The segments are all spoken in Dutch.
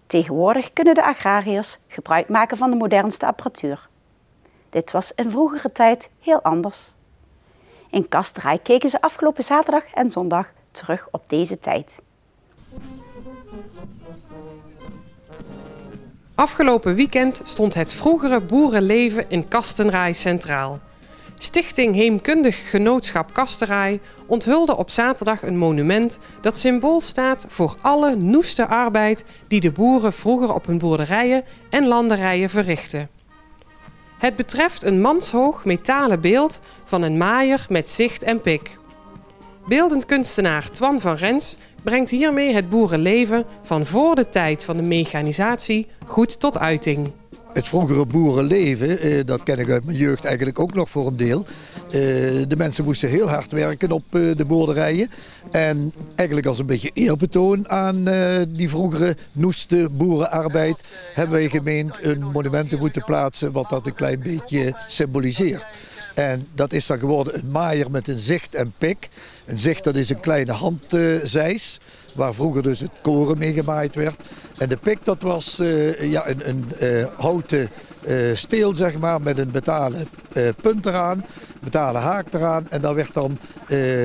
Tegenwoordig kunnen de agrariërs gebruik maken van de modernste apparatuur. Dit was in vroegere tijd heel anders. In Kasterij keken ze afgelopen zaterdag en zondag terug op deze tijd. Afgelopen weekend stond het vroegere boerenleven in Kastenraai centraal. Stichting Heemkundig Genootschap Kastenraai onthulde op zaterdag een monument dat symbool staat voor alle noeste arbeid die de boeren vroeger op hun boerderijen en landerijen verrichtten. Het betreft een manshoog metalen beeld van een maaier met zicht en pik. Beeldend kunstenaar Twan van Rens brengt hiermee het boerenleven van voor de tijd van de mechanisatie goed tot uiting. Het vroegere boerenleven, dat ken ik uit mijn jeugd eigenlijk ook nog voor een deel. De mensen moesten heel hard werken op de boerderijen. En eigenlijk als een beetje eerbetoon aan die vroegere noeste boerenarbeid hebben wij gemeend een monument te moeten plaatsen wat dat een klein beetje symboliseert. En dat is dan geworden een maaier met een zicht en pik. Een zicht, dat is een kleine handzeis, waar vroeger dus het koren mee gemaaid werd. En de pik, dat was een houten steel, zeg maar, met een metalen punt eraan, metalen haak eraan. En daar werd dan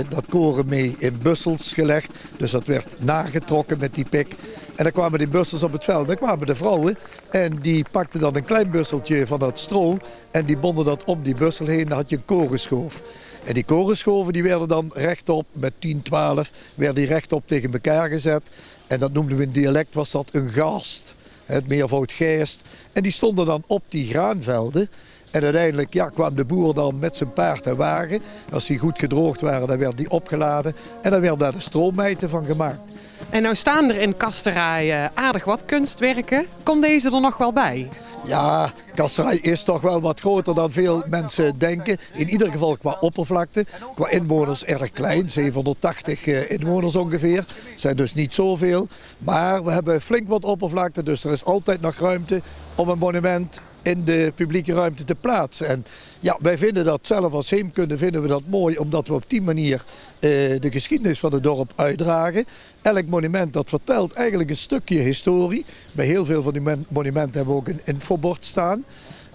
dat koren mee in bussels gelegd. Dus dat werd nagetrokken met die pik. En dan kwamen die bussels op het veld. Dan kwamen de vrouwen en die pakten dan een klein busseltje van dat stro. En die bonden dat om die bussel heen. Dan had je een korenschoof. En die korenschoven die werden dan rechtop, met 10, 12, werden die rechtop tegen elkaar gezet. En dat noemden we in dialect, was dat een gast. Het meervoud geest. En die stonden dan op die graanvelden. En uiteindelijk kwam de boer dan met zijn paard en wagen. Als die goed gedroogd waren, dan werd die opgeladen. En dan werden daar de stroommijten van gemaakt. En nou staan er in Kasterij aardig wat kunstwerken. Komt deze er nog wel bij? Ja, Kasterij is toch wel wat groter dan veel mensen denken. In ieder geval qua oppervlakte. Qua inwoners erg klein, 780 inwoners ongeveer. Zijn dus niet zoveel. Maar we hebben flink wat oppervlakte, dus er is altijd nog ruimte om een monument in de publieke ruimte te plaatsen. En ja, wij vinden dat zelf als heemkunde vinden we dat mooi, omdat we op die manier de geschiedenis van het dorp uitdragen. Elk monument dat vertelt eigenlijk een stukje historie. Bij heel veel van die monumenten hebben we ook een infobord staan.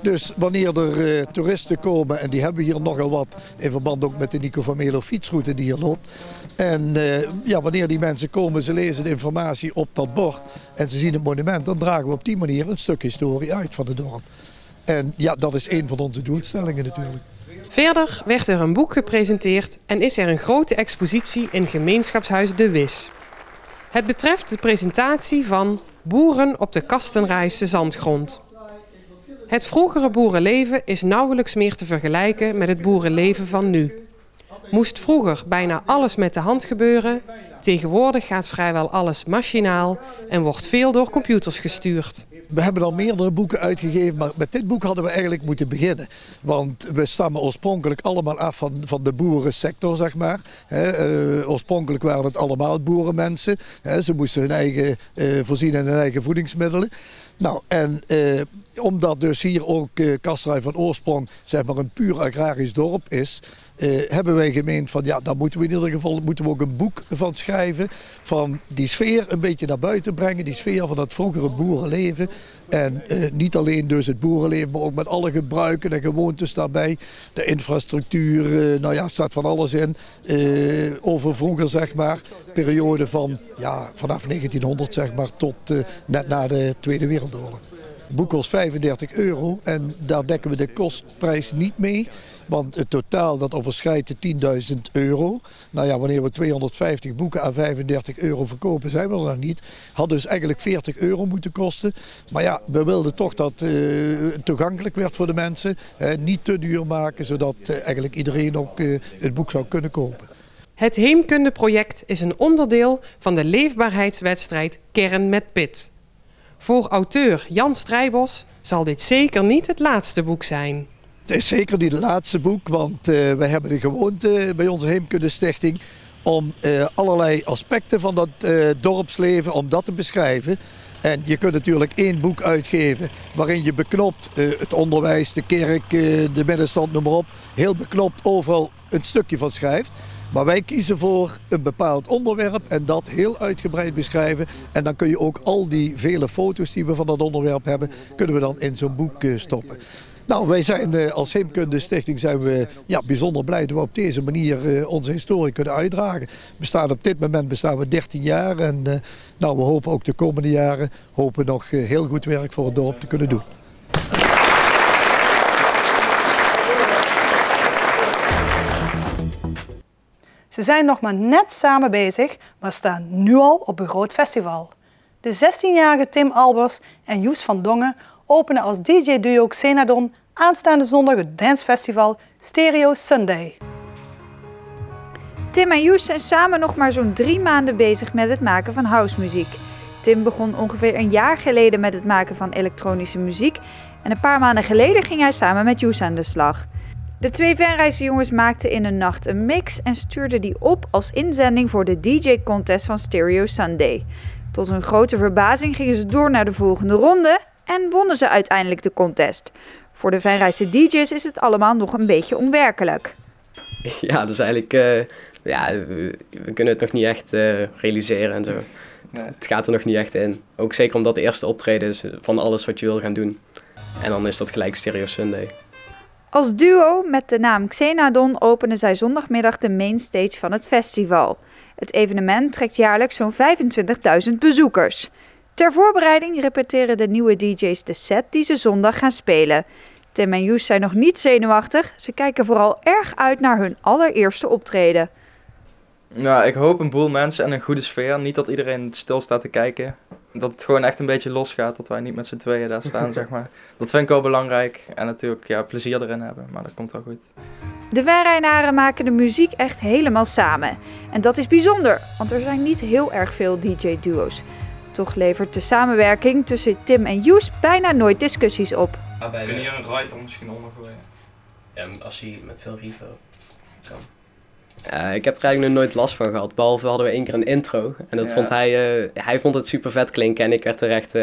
Dus wanneer er toeristen komen, en die hebben hier nogal wat in verband ook met de Nico van Melo fietsroute die hier loopt. En wanneer die mensen komen, ze lezen de informatie op dat bord en ze zien het monument, dan dragen we op die manier een stuk historie uit van het dorp. En ja, dat is een van onze doelstellingen natuurlijk. Verder werd er een boek gepresenteerd en is er een grote expositie in gemeenschapshuis De Wis. Het betreft de presentatie van Boeren op de Kastenraayse zandgrond. Het vroegere boerenleven is nauwelijks meer te vergelijken met het boerenleven van nu. Moest vroeger bijna alles met de hand gebeuren, tegenwoordig gaat vrijwel alles machinaal en wordt veel door computers gestuurd. We hebben al meerdere boeken uitgegeven, maar met dit boek hadden we eigenlijk moeten beginnen. Want we stammen oorspronkelijk allemaal af van de boerensector, zeg maar. Oorspronkelijk waren het allemaal boerenmensen. Ze moesten hun eigen voorzien in hun eigen voedingsmiddelen. Nou, en omdat dus hier ook Kasterij van oorsprong zeg maar een puur agrarisch dorp is, hebben wij gemeend van ja, daar moeten we in ieder geval ook een boek van schrijven. Van die sfeer een beetje naar buiten brengen, die sfeer van dat vroegere boerenleven. En niet alleen dus het boerenleven, maar ook met alle gebruiken en gewoontes daarbij. De infrastructuur, staat van alles in. Over vroeger zeg maar, periode van vanaf 1900 zeg maar tot net na de Tweede Wereldoorlog. Het boek kost €35 en daar dekken we de kostprijs niet mee. Want het totaal dat overschrijdt de €10.000. Nou ja, wanneer we 250 boeken aan €35 verkopen, zijn we er nog niet. Had dus eigenlijk €40 moeten kosten. Maar ja, we wilden toch dat het toegankelijk werd voor de mensen. Niet te duur maken, zodat eigenlijk iedereen ook het boek zou kunnen kopen. Het Heemkundeproject is een onderdeel van de leefbaarheidswedstrijd Kern met Pit. Voor auteur Jan Strijbos zal dit zeker niet het laatste boek zijn. Het is zeker niet het laatste boek, want wij hebben de gewoonte bij onze Heemkundestichting om allerlei aspecten van dat dorpsleven, om dat te beschrijven. En je kunt natuurlijk 1 boek uitgeven waarin je beknopt het onderwijs, de kerk, de middenstand, noem maar op. Heel beknopt overal een stukje van schrijft. Maar wij kiezen voor een bepaald onderwerp en dat heel uitgebreid beschrijven. En dan kun je ook al die vele foto's die we van dat onderwerp hebben, kunnen we dan in zo'n boek stoppen. Nou, wij zijn als Heemkundestichting zijn we bijzonder blij dat we op deze manier onze historie kunnen uitdragen. Op dit moment bestaan we 13 jaar en we hopen ook de komende jaren nog heel goed werk voor het dorp te kunnen doen. Ze zijn nog maar net samen bezig, maar staan nu al op een groot festival. De 16-jarige Tim Albers en Joes van Dongen openen als DJ-duo Xenadon aanstaande zondag het dancefestival Stereo Sunday. Tim en Joes zijn samen nog maar zo'n 3 maanden bezig met het maken van housemuziek. Tim begon ongeveer een jaar geleden met het maken van elektronische muziek en een paar maanden geleden ging hij samen met Joes aan de slag. De 2 Venrayse jongens maakten in een nacht een mix en stuurden die op als inzending voor de DJ-contest van Stereo Sunday. Tot hun grote verbazing gingen ze door naar de volgende ronde en wonnen ze uiteindelijk de contest. Voor de Venrayse DJ's is het allemaal nog een beetje onwerkelijk. Ja, dus eigenlijk, we kunnen het nog niet echt realiseren en zo. Nee. Het gaat er nog niet echt in. Ook zeker omdat de eerste optreden is van alles wat je wil gaan doen. En dan is dat gelijk Stereo Sunday. Als duo met de naam Xenadon openen zij zondagmiddag de mainstage van het festival. Het evenement trekt jaarlijks zo'n 25.000 bezoekers. Ter voorbereiding repeteren de nieuwe DJ's de set die ze zondag gaan spelen. Tim en Joes zijn nog niet zenuwachtig. Ze kijken vooral erg uit naar hun allereerste optreden. Nou, ik hoop een boel mensen en een goede sfeer. Niet dat iedereen stil staat te kijken. Dat het gewoon echt een beetje losgaat. Dat wij niet met z'n tweeën daar staan, zeg maar. Dat vind ik wel belangrijk. En natuurlijk plezier erin hebben. Maar dat komt wel goed. De Venraynaren maken de muziek echt helemaal samen. En dat is bijzonder, want er zijn niet heel erg veel DJ-duo's. Toch levert de samenwerking tussen Tim en Joes bijna nooit discussies op. We kunnen hier een writer misschien ondergooien. Ja, als hij met veel reverb kan. Ik heb er eigenlijk nog nooit last van gehad, behalve hadden we 1 keer een intro. En dat vond hij vond het super vet klinken en ik werd er echt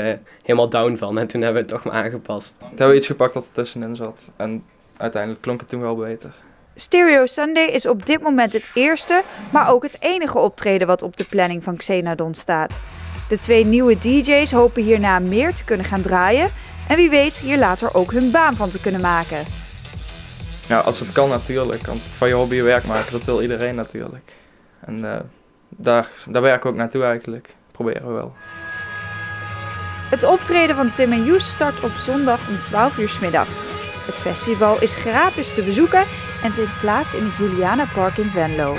helemaal down van. En toen hebben we het toch maar aangepast. Toen hebben we iets gepakt dat er tussenin zat. En uiteindelijk klonk het toen wel beter. Stereo Sunday is op dit moment het eerste, maar ook het enige optreden wat op de planning van Xenadon staat. De 2 nieuwe DJ's hopen hierna meer te kunnen gaan draaien en wie weet hier later ook hun baan van te kunnen maken. Ja, als het kan natuurlijk, want van je hobby je werk maken, dat wil iedereen natuurlijk. En daar werken we ook naartoe eigenlijk, proberen we wel. Het optreden van Tim en Joes start op zondag om 12 uur 's middags. Het festival is gratis te bezoeken en vindt plaats in het Juliana Park in Venlo.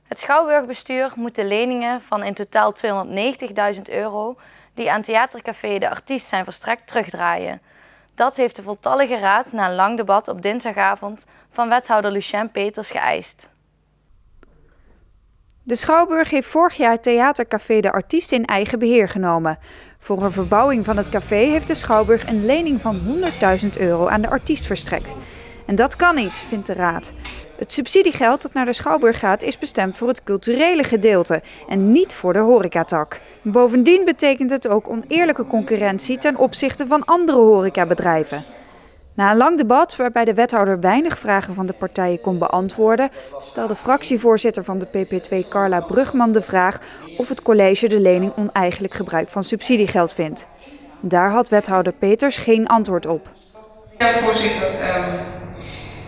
Het Schouwburgbestuur moet de leningen van in totaal €290.000 die aan Theatercafé De Artiest zijn verstrekt terugdraaien. Dat heeft de voltallige raad na een lang debat op dinsdagavond van wethouder Lucien Peters geëist. De Schouwburg heeft vorig jaar Theatercafé De Artiest in eigen beheer genomen. Voor een verbouwing van het café heeft de Schouwburg een lening van €100.000 aan de artiest verstrekt. En dat kan niet, vindt de raad. Het subsidiegeld dat naar de Schouwburg gaat is bestemd voor het culturele gedeelte en niet voor de horecatak. Bovendien betekent het ook oneerlijke concurrentie ten opzichte van andere horecabedrijven. Na een lang debat waarbij de wethouder weinig vragen van de partijen kon beantwoorden, stelde fractievoorzitter van de PP2 Carla Brugman de vraag of het college de lening oneigenlijk gebruik van subsidiegeld vindt. Daar had wethouder Peters geen antwoord op. Ja, voorzitter.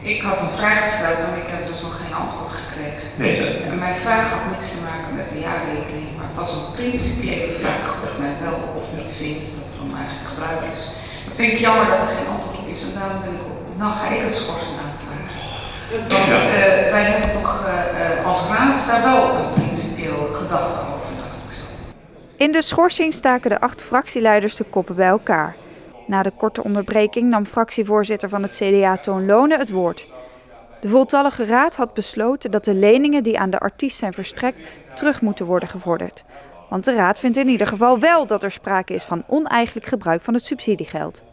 Ik had een vraag gesteld en ik heb dus nog geen antwoord gekregen. Nee. En mijn vraag had niets te maken met de jaarrekening, maar het was een principiële vraag of men wel of niet vindt dat er een eigen gebruik is. Dat vind ik jammer dat er geen antwoord op is en daarom ben ik op. Nou ga ik het schorsing aanvragen. Want wij hebben toch als raad daar wel een principieel gedachte over, dacht ik zo. In de schorsing staken de 8 fractieleiders de koppen bij elkaar. Na de korte onderbreking nam fractievoorzitter van het CDA Toon Lone het woord. De voltallige raad had besloten dat de leningen die aan de artiest zijn verstrekt terug moeten worden gevorderd. Want de raad vindt in ieder geval wel dat er sprake is van oneigenlijk gebruik van het subsidiegeld.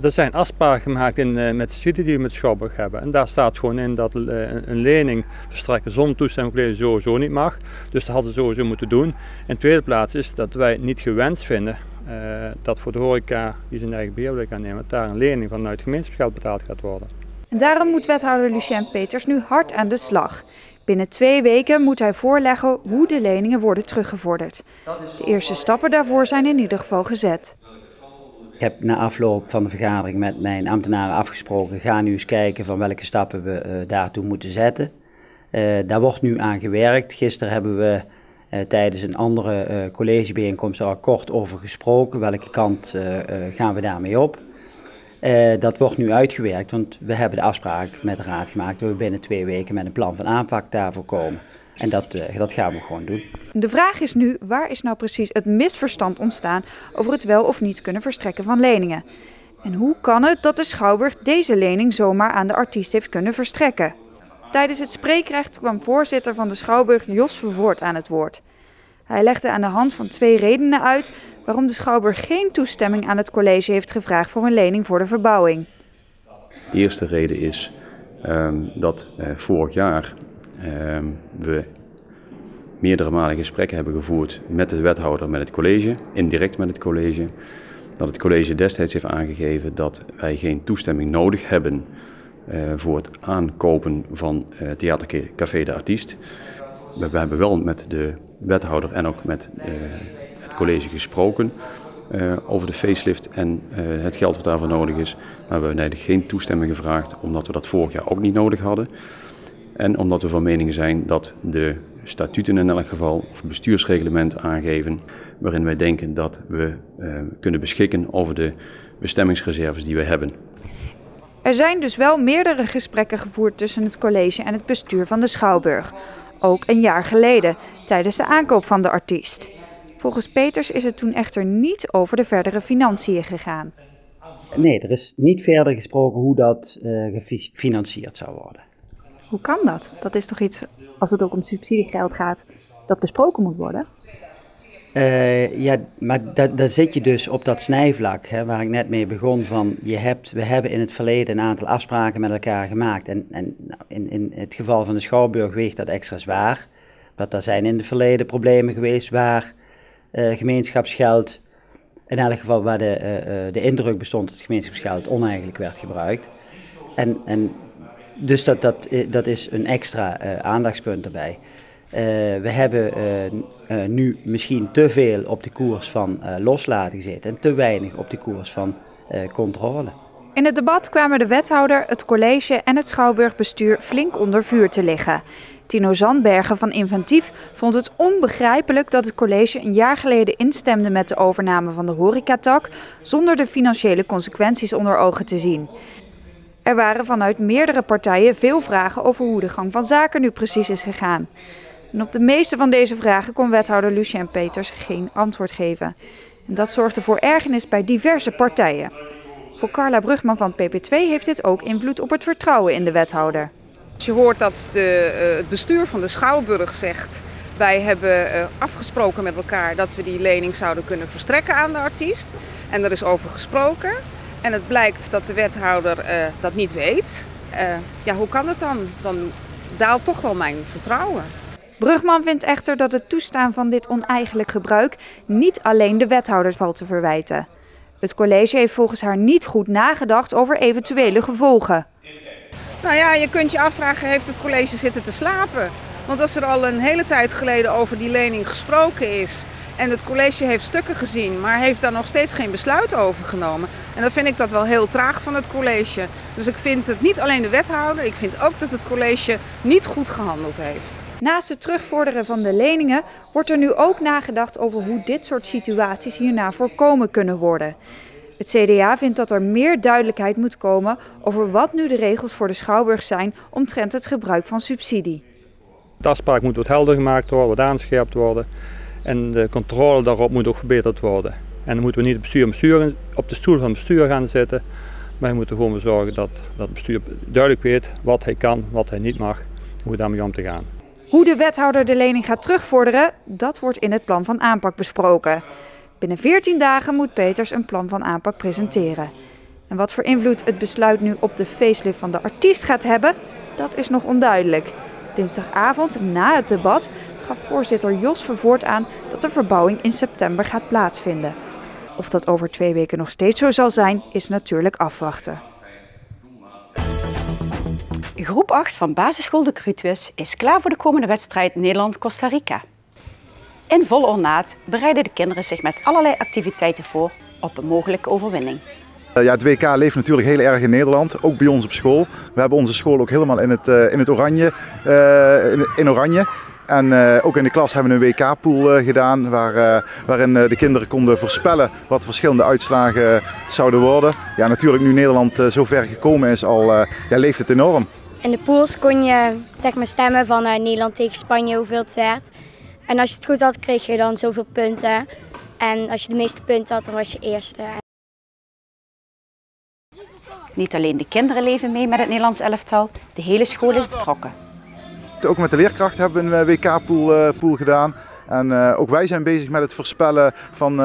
Er zijn afspraken gemaakt met de studie die we met Schouwburg hebben. En daar staat gewoon in dat een lening verstrekken zonder toestemming van sowieso niet mag. Dus dat hadden ze sowieso moeten doen. In tweede plaats is dat wij niet gewenst vinden dat voor de horeca die zijn eigen beheer wil gaan nemen, daar een lening vanuit gemeenschapsgeld betaald gaat worden. En daarom moet wethouder Lucien Peters nu hard aan de slag. Binnen 2 weken moet hij voorleggen hoe de leningen worden teruggevorderd. De eerste stappen daarvoor zijn in ieder geval gezet. Ik heb na afloop van de vergadering met mijn ambtenaren afgesproken, ga nu eens kijken van welke stappen we daartoe moeten zetten. Daar wordt nu aan gewerkt. Gisteren hebben we tijdens een andere collegebijeenkomst er al kort over gesproken. Welke kant gaan we daarmee op? Dat wordt nu uitgewerkt, want we hebben de afspraak met de raad gemaakt dat we binnen 2 weken met een plan van aanpak daarvoor komen. En dat gaan we gewoon doen. De vraag is nu, waar is nou precies het misverstand ontstaan over het wel of niet kunnen verstrekken van leningen? En hoe kan het dat de Schouwburg deze lening zomaar aan de artiest heeft kunnen verstrekken? Tijdens het spreekrecht kwam voorzitter van de Schouwburg Jos Vervoort aan het woord. Hij legde aan de hand van 2 redenen uit waarom de Schouwburg geen toestemming aan het college heeft gevraagd voor een lening voor de verbouwing. De eerste reden is dat vorig jaar we meerdere malen gesprekken hebben gevoerd met de wethouder, met het college, indirect met het college. Dat het college destijds heeft aangegeven dat wij geen toestemming nodig hebben voor het aankopen van theatercafé de Artiest. We hebben wel met de wethouder en ook met het college gesproken over de facelift en het geld wat daarvoor nodig is. Maar we hebben eigenlijk geen toestemming gevraagd omdat we dat vorig jaar ook niet nodig hadden. En omdat we van mening zijn dat de statuten in elk geval of bestuursreglement aangeven waarin wij denken dat we kunnen beschikken over de bestemmingsreserves die we hebben. Er zijn dus wel meerdere gesprekken gevoerd tussen het college en het bestuur van de Schouwburg. Ook een jaar geleden, tijdens de aankoop van de artiest. Volgens Peters is het toen echter niet over de verdere financiën gegaan. Nee, er is niet verder gesproken hoe dat gefinancierd zou worden. Hoe kan dat? Dat is toch iets, als het ook om subsidiegeld gaat, dat besproken moet worden? Ja, maar daar zit je dus op dat snijvlak, hè, waar ik net mee begon van, we hebben in het verleden een aantal afspraken met elkaar gemaakt en in het geval van de Schouwburg weegt dat extra zwaar. Want er zijn in het verleden problemen geweest waar gemeenschapsgeld, in elk geval waar de indruk bestond dat het gemeenschapsgeld oneigenlijk werd gebruikt. En dus dat is een extra aandachtspunt erbij. We hebben nu misschien te veel op de koers van loslaten gezeten en te weinig op de koers van controle. In het debat kwamen de wethouder, het college en het Schouwburgbestuur flink onder vuur te liggen. Tino Zandbergen van Inventief vond het onbegrijpelijk dat het college een jaar geleden instemde met de overname van de horecatak zonder de financiële consequenties onder ogen te zien. Er waren vanuit meerdere partijen veel vragen over hoe de gang van zaken nu precies is gegaan. En op de meeste van deze vragen kon wethouder Lucien Peters geen antwoord geven. En dat zorgde voor ergernis bij diverse partijen. Voor Carla Brugman van PP2 heeft dit ook invloed op het vertrouwen in de wethouder. Je hoort dat het bestuur van de Schouwburg zegt, wij hebben afgesproken met elkaar dat we die lening zouden kunnen verstrekken aan de artiest. En er is over gesproken. En het blijkt dat de wethouder dat niet weet. Ja, hoe kan het dan? Dan daalt toch wel mijn vertrouwen. Brugman vindt echter dat het toestaan van dit oneigenlijk gebruik niet alleen de wethouder valt te verwijten. Het college heeft volgens haar niet goed nagedacht over eventuele gevolgen. Nou ja, je kunt je afvragen, heeft het college zitten te slapen? Want als er al een hele tijd geleden over die lening gesproken is en het college heeft stukken gezien, maar heeft daar nog steeds geen besluit over genomen. En dan vind ik dat wel heel traag van het college. Dus ik vind het niet alleen de wethouder, ik vind ook dat het college niet goed gehandeld heeft. Naast het terugvorderen van de leningen wordt er nu ook nagedacht over hoe dit soort situaties hierna voorkomen kunnen worden. Het CDA vindt dat er meer duidelijkheid moet komen over wat nu de regels voor de Schouwburg zijn omtrent het gebruik van subsidie. De afspraak moet wat helder gemaakt worden, wat aanscherpt worden en de controle daarop moet ook verbeterd worden. En dan moeten we niet op de stoel van het bestuur gaan zitten, maar we moeten gewoon zorgen dat het bestuur duidelijk weet wat hij kan, wat hij niet mag, hoe daarmee om te gaan. Hoe de wethouder de lening gaat terugvorderen, dat wordt in het plan van aanpak besproken. Binnen 14 dagen moet Peters een plan van aanpak presenteren. En wat voor invloed het besluit nu op de facelift van de artiest gaat hebben, dat is nog onduidelijk. Dinsdagavond, na het debat, gaf voorzitter Jos Vervoort aan dat de verbouwing in september gaat plaatsvinden. Of dat over 2 weken nog steeds zo zal zijn, is natuurlijk afwachten. Groep 8 van basisschool De Kruutwis is klaar voor de komende wedstrijd Nederland-Costa Rica. In volle ornaat bereiden de kinderen zich met allerlei activiteiten voor op een mogelijke overwinning. Ja, het WK leeft natuurlijk heel erg in Nederland, ook bij ons op school. We hebben onze school ook helemaal in het oranje. In oranje. En ook in de klas hebben we een WK-pool gedaan waarin de kinderen konden voorspellen wat verschillende uitslagen zouden worden. Ja, natuurlijk nu Nederland zo ver gekomen is leeft het enorm. In de pools kon je zeg maar stemmen van Nederland tegen Spanje hoeveel het werd. En als je het goed had, kreeg je dan zoveel punten. En als je de meeste punten had, dan was je eerste. Niet alleen de kinderen leven mee met het Nederlands elftal, de hele school is betrokken. Ook met de leerkrachten hebben we een WK-pool gedaan. En ook wij zijn bezig met het voorspellen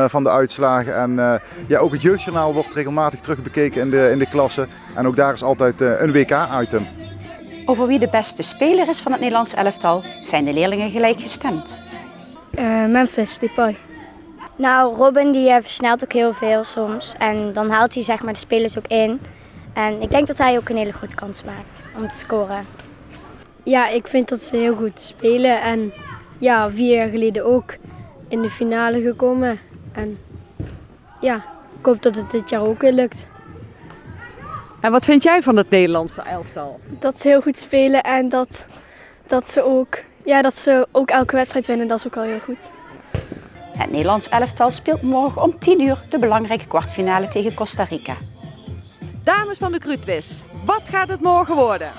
van de uitslagen. En ook het jeugdjournaal wordt regelmatig terugbekeken in de klassen. En ook daar is altijd een WK-item. Over wie de beste speler is van het Nederlands elftal zijn de leerlingen gelijk gestemd. Memphis Depay. Nou, Robin die versnelt ook heel veel soms. En dan haalt hij zeg maar de spelers ook in. En ik denk dat hij ook een hele goede kans maakt om te scoren. Ja, ik vind dat ze heel goed spelen. En ja, 4 jaar geleden ook in de finale gekomen. En ja, ik hoop dat het dit jaar ook weer lukt. En wat vind jij van het Nederlandse elftal? Dat ze heel goed spelen en dat ze ook elke wedstrijd winnen, dat is ook wel heel goed. Het Nederlands elftal speelt morgen om 10 uur de belangrijke kwartfinale tegen Costa Rica. Dames van de Kruutwis, wat gaat het morgen worden?